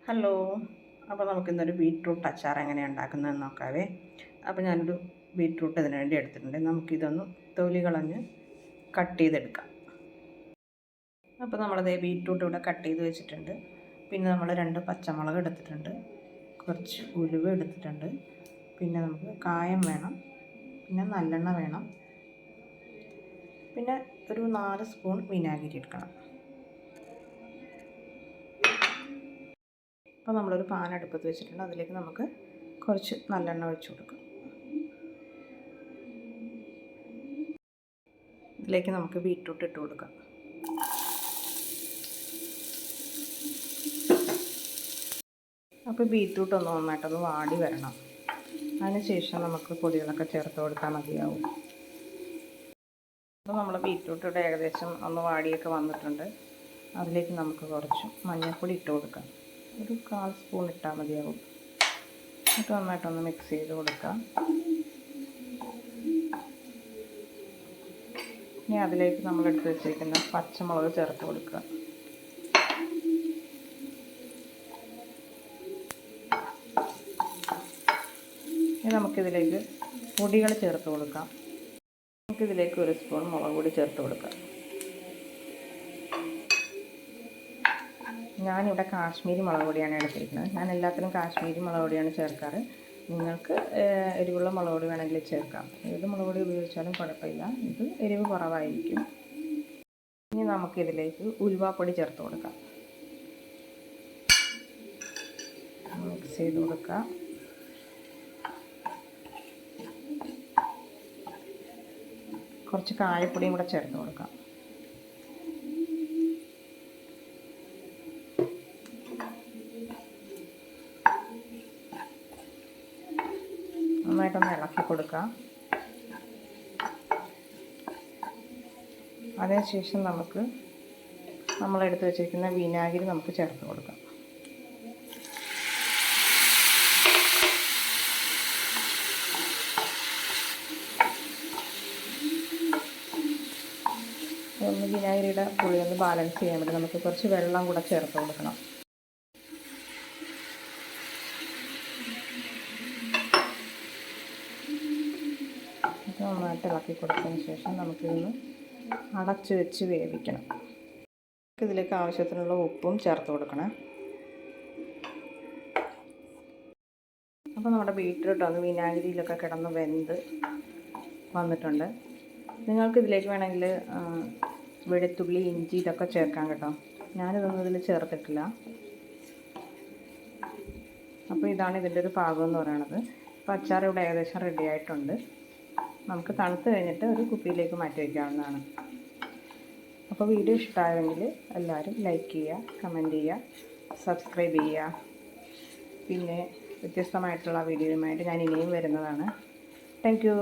Hello. അപ്പോൾ നമുക്കിന്നൊരു beetroot അച്ചാർ എങ്ങനെയാണ് ഉണ്ടാക്കുന്നതെന്ന് നോക്കാവേ. അപ്പോൾ ഞാനൊരു ബീറ്റ്റൂട്ട് ഇതിനു വേണ്ടി എടുത്തിട്ടുണ്ട്. നമുക്കിതൊന്ന് തൊലി കളഞ്ഞ് കട്ട് ചെയ്തെടുക്കാം. അപ്പോൾ നമ്മളതേ ബീറ്റ്റൂട്ട് ഇവിടെ കട്ട് ചെയ്ത് വെച്ചിട്ടുണ്ട്. പിന്നെ നമ്മൾ 2 പച്ചമുളക് എടുത്തിട്ടുണ്ട്, കുറച്ച് ഉലുവ എടുത്തിട്ടുണ്ട്, പിന്നെ നമുക്ക് കായം വേണം, പിന്നെ നല്ലെണ്ണ വേണം, പിന്നെ ഒരു 4 സ്പൂൺ വിനാഗിരി എടുക്കണം. അപ്പോൾ നമ്മളൊരു പാൻ അടുപ്പത്ത് വെച്ചിട്ടുണ്ട്. അതിലേക്ക് നമുക്ക് കുറച്ച് നല്ലെണ്ണ ഒഴിച്ചു കൊടുക്കാം. ഇതിലേക്ക് നമുക്ക് ബീറ്റ്റൂട്ട് ഇട്ട് കൊടുക്കാം. അപ്പോൾ ബീറ്റ്റൂട്ട് നന്നായിട്ടൊന്ന് വാടി വരണം. അതിനുശേഷം നമുക്ക് പൊടികളൊക്കെ ചേർത്ത് കൊടുത്താൽ മതിയാവും. അപ്പോൾ നമ്മൾ ബീറ്റ്റൂട്ട് ഇവിടെ ഏകദേശം ഒന്ന് വാടിയൊക്കെ വന്നിട്ടുണ്ട്. അതിലേക്ക് നമുക്ക് കുറച്ച് മഞ്ഞൾപ്പൊടി ഇട്ട് കൊടുക്കാം. ഒരു 1/4 സ്പൂൺ ഇട്ടാൽ മതിയാവും. എന്നിട്ട് നന്നായിട്ടൊന്ന് മിക്സ് ചെയ്ത് കൊടുക്കാം. ഇനി അതിലേക്ക് നമ്മൾ എടുത്ത് വെച്ചിരിക്കുന്ന പച്ചമുളക് ചേർത്ത് കൊടുക്കുക. ഇനി നമുക്കിതിലേക്ക് പൊടികൾ ചേർത്ത് കൊടുക്കാം. നമുക്കിതിലേക്ക് 1 സ്പൂൺ മുളക് പൊടി ചേർത്ത് കൊടുക്കാം. ഞാനിവിടെ കാശ്മീരി മുളക് പൊടിയാണ് എടുത്തിരിക്കുന്നത്. ഞാൻ എല്ലാത്തിനും കാശ്മീരി മുളക് പൊടിയാണ് ചേർക്കാറ്. നിങ്ങൾക്ക് എരിവുള്ള മുളക് പൊടി വേണമെങ്കിൽ ചേർക്കാം. ഏത് മുളക് പൊടി ഉപയോഗിച്ചാലും കുഴപ്പമില്ല. ഇത് എരിവ് കുറവായിരിക്കും. ഇനി നമുക്കിതിലേക്ക് ഉലുവാപ്പൊടി ചേർത്ത് കൊടുക്കാം. മിക്സ് ചെയ്ത് കൊടുക്കാം. കുറച്ച് കായപ്പൊടിയും കൂടെ ചേർത്ത് കൊടുക്കാം. നന്നായിട്ടൊന്ന് ഇളക്കി കൊടുക്കാം. അതിനുശേഷം നമുക്ക് നമ്മളെടുത്ത് വെച്ചിരിക്കുന്ന വിനാഗിരി നമുക്ക് ചേർത്ത് കൊടുക്കാം. ഒന്ന് വിനാഗിരിയുടെ പുളി ഒന്ന് ബാലൻസ് ചെയ്യാൻ വേണ്ടി നമുക്ക് കുറച്ച് വെള്ളം കൂടെ ചേർത്ത് കൊടുക്കണം. നന്നായിട്ട് ഇളക്കി കൊടുത്തതിന് ശേഷം നമുക്കിതൊന്ന് അടച്ച് വെച്ച് വേവിക്കണം. ഇതിലേക്ക് ആവശ്യത്തിനുള്ള ഉപ്പും ചേർത്ത് കൊടുക്കണം. അപ്പോൾ നമ്മുടെ ബീറ്റ്റൂട്ട് ഒന്ന് വിനാഗിരിയിലൊക്കെ കിടന്ന് വെന്ത് വന്നിട്ടുണ്ട്. നിങ്ങൾക്കിതിലേക്ക് വേണമെങ്കിൽ വെളുത്തുള്ളി, ഇഞ്ചി ഇതൊക്കെ ചേർക്കാം കേട്ടോ. ഞാനിതൊന്നും ഇതിൽ ചേർത്തിട്ടില്ല. അപ്പോൾ ഇതാണ് ഇതിൻ്റെ ഒരു പാകം എന്ന് പറയുന്നത്. അപ്പോൾ അച്ചാർ ഇവിടെ ഏകദേശം റെഡി ആയിട്ടുണ്ട്. നമുക്ക് തണുത്ത് കഴിഞ്ഞിട്ട് ഒരു കുപ്പിയിലേക്ക് മാറ്റി വയ്ക്കാവുന്നതാണ്. അപ്പോൾ വീഡിയോ ഇഷ്ടമായെങ്കിൽ എല്ലാവരും ലൈക്ക് ചെയ്യുക, കമൻറ്റ് ചെയ്യുക, സബ്സ്ക്രൈബ് ചെയ്യുക. പിന്നെ വ്യത്യസ്തമായിട്ടുള്ള വീഡിയോയുമായിട്ട് ഞാൻ ഇനിയും വരുന്നതാണ്. Thank you.